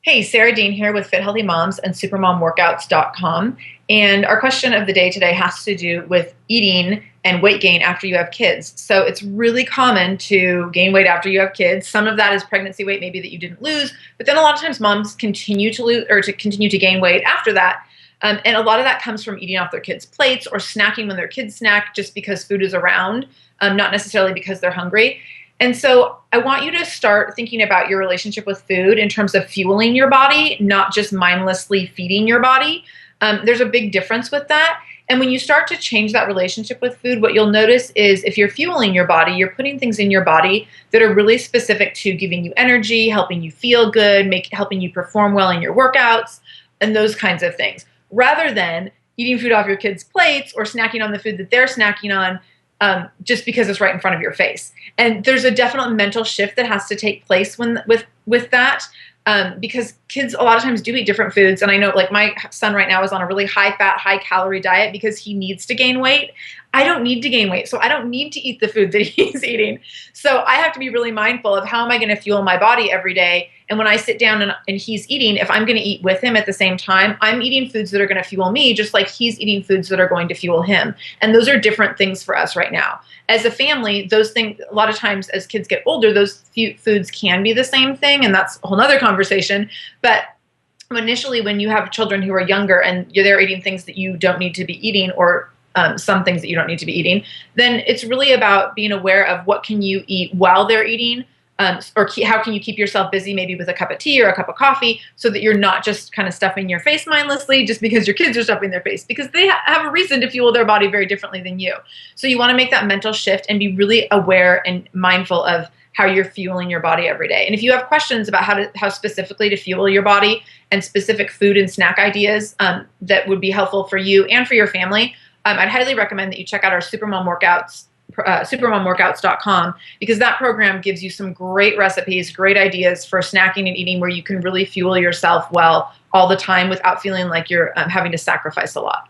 Hey, Sarah Dean here with Fit Healthy Moms and supermomworkouts.com. And our question of the day today has to do with eating and weight gain after you have kids. So it's really common to gain weight after you have kids. Some of that is pregnancy weight, maybe that you didn't lose, but then a lot of times moms continue to lose or to continue to gain weight after that. And a lot of that comes from eating off their kids' plates or snacking when their kids snack just because food is around, not necessarily because they're hungry. And so I want you to start thinking about your relationship with food in terms of fueling your body, not just mindlessly feeding your body. There's a big difference with that. And when you start to change that relationship with food, what you'll notice is if you're fueling your body, you're putting things in your body that are really specific to giving you energy, helping you feel good, helping you perform well in your workouts, and those kinds of things, rather than eating food off your kids' plates or snacking on the food that they're snacking on just because it's right in front of your face. And there's a definite mental shift that has to take place with that. Because kids a lot of times do eat different foods. And I know like my son right now is on a really high fat, high calorie diet because he needs to gain weight. I don't need to gain weight. So I don't need to eat the food that he's eating. So I have to be really mindful of how am I going to fuel my body every day. And when I sit down and he's eating, if I'm going to eat with him at the same time, I'm eating foods that are going to fuel me, just like he's eating foods that are going to fuel him. And those are different things for us right now. As a family, those things, a lot of times as kids get older, those foods can be the same thing. And that's a whole nother conversation. But initially, when you have children who are younger and they're eating things that you don't need to be eating or some things that you don't need to be eating, then it's really about being aware of what can you eat while they're eating, how can you keep yourself busy maybe with a cup of tea or a cup of coffee so that you're not just kind of stuffing your face mindlessly just because your kids are stuffing their face, because they have a reason to fuel their body very differently than you. So you want to make that mental shift and be really aware and mindful of how you're fueling your body every day. And if you have questions about how specifically to fuel your body and specific food and snack ideas that would be helpful for you and for your family, I'd highly recommend that you check out our Supermom Workouts, supermomworkouts.com, because that program gives you some great recipes, great ideas for snacking and eating where you can really fuel yourself well all the time without feeling like you're having to sacrifice a lot.